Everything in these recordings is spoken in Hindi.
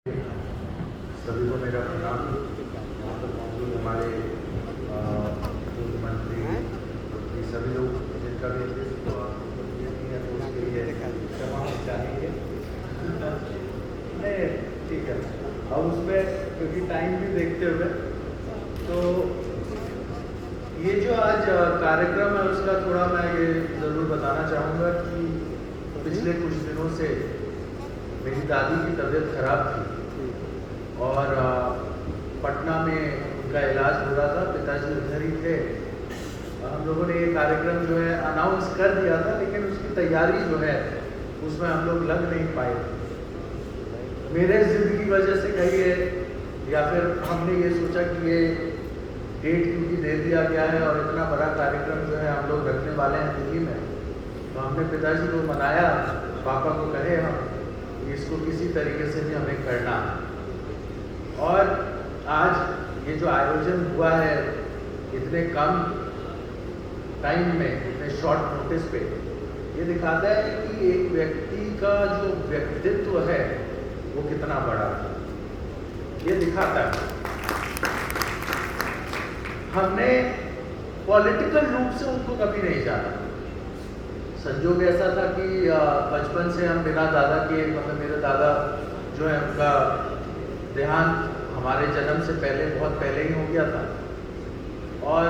सभी को मेरा प्रणाम। यहाँ पर मौजूद हमारे मुख्यमंत्री ये सभी लोग जिनका भी इंटरेस्ट तो नहीं है तो उसके लिए क्षमा चाहेंगे। नहीं ठीक है, अब उसमें क्योंकि टाइम भी देखते हुए तो ये जो आज कार्यक्रम है उसका थोड़ा मैं ये ज़रूर बताना चाहूँगा कि पिछले कुछ दिनों से मेरी दादी की तबीयत खराब थी और पटना में उनका इलाज हो रहा था। पिताजी उधर ही थे। हम लोगों ने ये कार्यक्रम जो है अनाउंस कर दिया था, लेकिन उसकी तैयारी जो है उसमें हम लोग लग नहीं पाए। मेरे जिद की वजह से कहिए या फिर हमने ये सोचा कि ये डेट क्योंकि दे दिया गया है और इतना बड़ा कार्यक्रम जो है हम लोग रखने वाले हैं दिल्ली में, तो हमने पिताजी को मनाया, पापा को कहे हम इसको किसी तरीके से भी हमें करना। और आज ये जो आयोजन हुआ है इतने कम टाइम में, इतने शॉर्ट नोटिस पे, ये दिखाता है कि एक व्यक्ति का जो व्यक्तित्व है वो कितना बड़ा है। ये दिखाता है हमने पॉलिटिकल रूप से उनको कभी नहीं जाना। संजोग ऐसा था कि बचपन से हम बिना दादा के, मतलब मेरे दादा जो है उनका देहांत हमारे जन्म से पहले, बहुत पहले ही हो गया था। और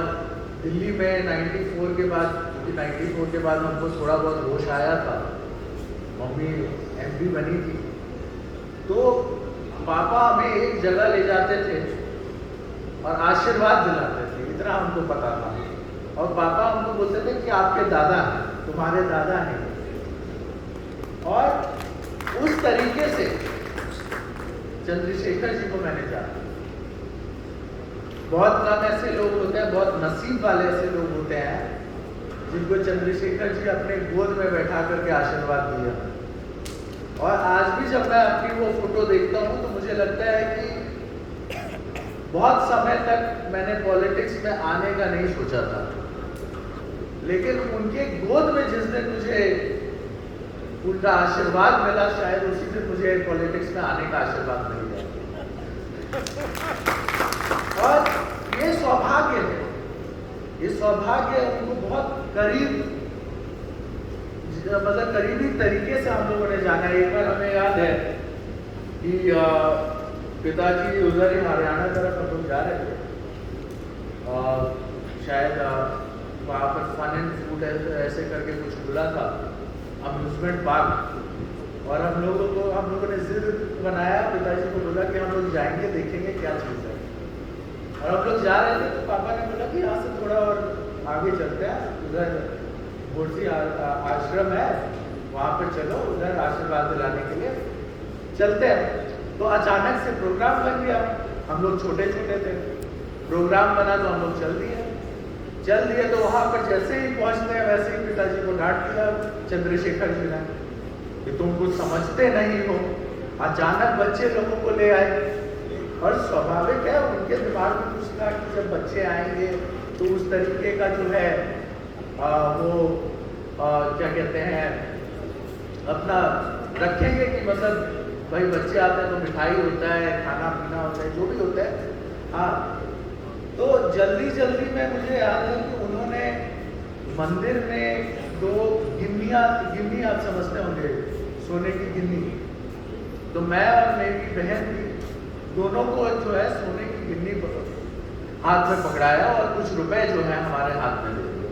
दिल्ली में 94 के बाद, क्योंकि 94 के बाद हमको थोड़ा बहुत होश आया था, मम्मी एमपी बनी थी, तो पापा हमें एक जगह ले जाते थे और आशीर्वाद दिलाते थे, इतना हमको पता था। और पापा हमको बोलते थे कि आपके दादा हैं, तुम्हारे दादा हैं। और उस तरीके से चंद्रशेखर जी को मैंने जाना। बहुत कम ऐसे लोग होते हैं, बहुत नसीब वाले ऐसे लोग होते हैं जिनको चंद्रशेखर जी अपने गोद में बैठा करके आशीर्वाद दिया। और आज भी जब मैं अपनी वो फोटो देखता हूँ तो मुझे लगता है कि बहुत समय तक मैंने पॉलिटिक्स में आने का नहीं सोचा था, लेकिन उनके गोद में जिस दिन मुझे उनका आशीर्वाद मिला, शायद उसी दिन मुझे पॉलिटिक्स में आने का आशीर्वाद मिल गया। और ये सौभाग्य है, ये सौभाग्य उनको बहुत करीब, मतलब करीबी तरीके से हम लोगों ने जाना। एक बार हमें याद है कि पिताजी उधर ही हरियाणा तरफ हम लोग जा रहे थे और शायद वहाँ पर फन एंड फूड ऐसे करके कुछ खुला था, अम्यूजमेंट पार्क। और हम लोगों ने जिद बनाया, पिताजी को बोला कि हम लोग जाएंगे, देखेंगे क्या चीज़ है। और हम लोग जा रहे थे तो पापा ने बोला कि यहाँ से थोड़ा और आगे चलते हैं, उधर गोरसी आश्रम है, वहाँ पर चलो, उधर आशीर्वाद दिलाने के लिए चलते हैं। तो अचानक से प्रोग्राम बन गया। हम लोग छोटे छोटे थे, प्रोग्राम बना तो हम लोग चल दिए। तो वहाँ पर जैसे ही पहुँचते हैं वैसे ही पिताजी को डांट दिया चंद्रशेखर जी ने कि तुम कुछ समझते नहीं हो, अचानक बच्चे लोगों को ले आए। और स्वाभाविक है, उनके दिमाग में कुछ था कि जब बच्चे आएंगे तो उस तरीके का जो है क्या कहते हैं, अपना रखेंगे कि मतलब भाई बच्चे आते हैं तो मिठाई होता है, खाना पीना होता है, जो भी होता है। हाँ, तो जल्दी में मुझे याद है कि उन्होंने मंदिर में 2 गिन्नी आप समझते होंगे, सोने की गिन्नी, तो मैं और मेरी बहन भी दोनों को जो है सोने की गिन्नी हाथ में पकड़ाया और कुछ रुपए जो है हमारे हाथ में दे दिए।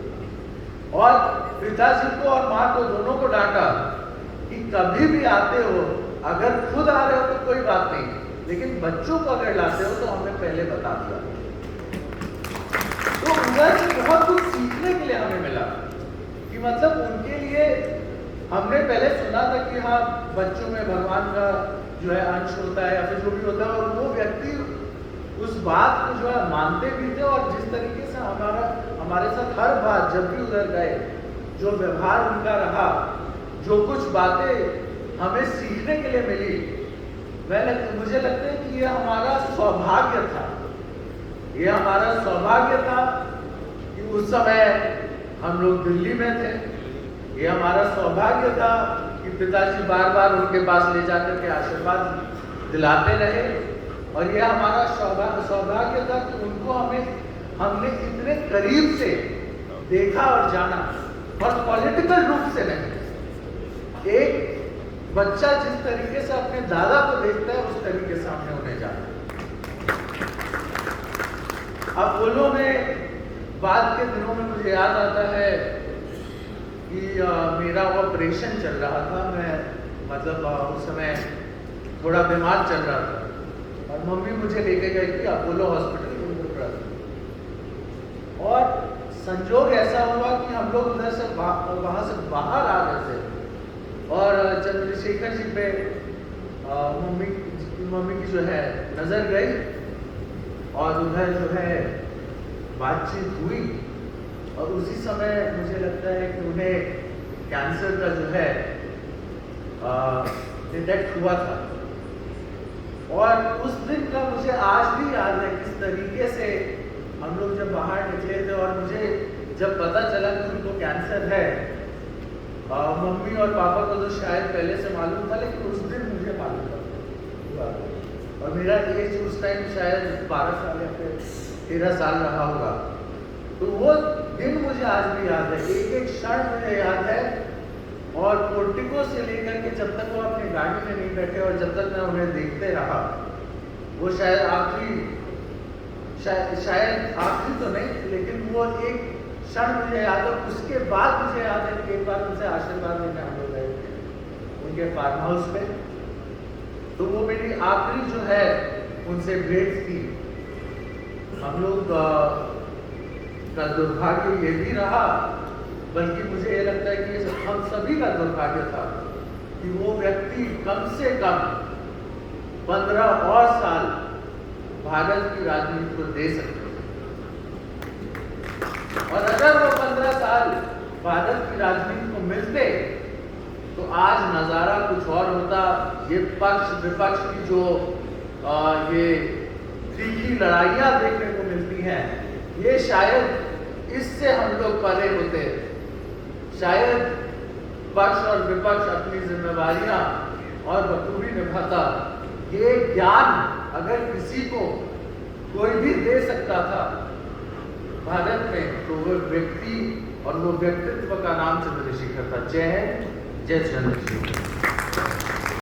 और पिताजी को और माँ को दोनों को डांटा कि कभी भी आते हो, अगर खुद आ रहे हो तो कोई बात नहीं, लेकिन बच्चों को अगर लाते हो तो हमें पहले बता दिया। तो उधर से बहुत कुछ सीखने के लिए हमें मिला कि मतलब उनके लिए हमने पहले सुना था कि हाँ बच्चों में भगवान का जो है अंश होता है या फिर जो भी होता है, और वो व्यक्ति उस बात को जो है मानते भी थे। और जिस तरीके से हमारे साथ हर बात जब भी उधर गए, जो व्यवहार उनका रहा, जो कुछ बातें हमें सीखने के लिए मिली, मुझे लगता है कि ये हमारा सौभाग्य था। ये हमारा सौभाग्य था कि उस समय हम लोग दिल्ली में थे। ये हमारा सौभाग्य था कि पिताजी बार बार उनके पास ले जाकर के आशीर्वाद दिलाते रहे। और यह हमारा सौभाग्य था कि उनको हमने इतने करीब से देखा और जाना, और पॉलिटिकल रूप से नहीं। एक बच्चा जिस तरीके से अपने दादा को देखता है उस तरीके से हमने उन्हें जाना। अपोलो में बाद के दिनों में मुझे याद आता है कि मेरा ऑपरेशन चल रहा था। मैं मतलब उस समय थोड़ा बीमार चल रहा था, और मम्मी मुझे लेके गई थी अपोलो हॉस्पिटल इंद्रप्रस्थ। और संजोग ऐसा हुआ कि हम लोग उधर से वहाँ से बाहर आ रहे थे, और चंद्रशेखर जी पे मम्मी की जो है नज़र गई, और उधर जो है बातचीत हुई। और उसी समय मुझे लगता है कि उन्हें कैंसर का जो है डिटेक्ट हुआ था। और उस दिन का मुझे आज भी याद है किस तरीके से हम लोग जब बाहर निकले थे, और मुझे जब पता चला कि उनको कैंसर है, मम्मी और पापा को तो शायद पहले से मालूम था, लेकिन उस दिन मुझे मालूम था। और मेरा एज उस टाइम शायद 12 साल या फिर 13 साल रहा होगा। तो वो दिन मुझे आज भी याद है, एक एक क्षण मुझे याद है। और पोर्टिको से लेकर के जब तक वो अपनी गाड़ी में नहीं बैठे और जब तक मैं उन्हें देखते रहा, वो शायद आखिरी तो नहीं, लेकिन वो एक क्षण मुझे याद है। उसके बाद मुझे याद है कि एक बार उनसे आशीर्वाद लेने हम लोग गए थे उनके फार्म हाउस पे। तो वो मेरी आखिरी जो है उनसे भेंट थी। हम लोग का दुर्भाग्य ये भी रहा, बल्कि मुझे ये लगता है कि हम सभी का दुर्भाग्य था कि वो व्यक्ति कम से कम 15 और साल भारत की राजनीति को दे सकते थे। और अगर वो 15 साल भारत की राजनीति को मिलते तो आज नज़ारा कुछ और होता। ये पक्ष विपक्ष की जो ये तीखी लड़ाइयाँ देखने को मिलती हैं, ये शायद इससे हम लोग परे होते। शायद पक्ष और विपक्ष अपनी जिम्मेवारियां और बखूबी निभाता। ये ज्ञान अगर किसी को कोई भी दे सकता था भारत में, तो वो व्यक्ति और वो व्यक्तित्व का नाम चंद्रशेखर था। जय हिंद, जय चंद्रशेखर।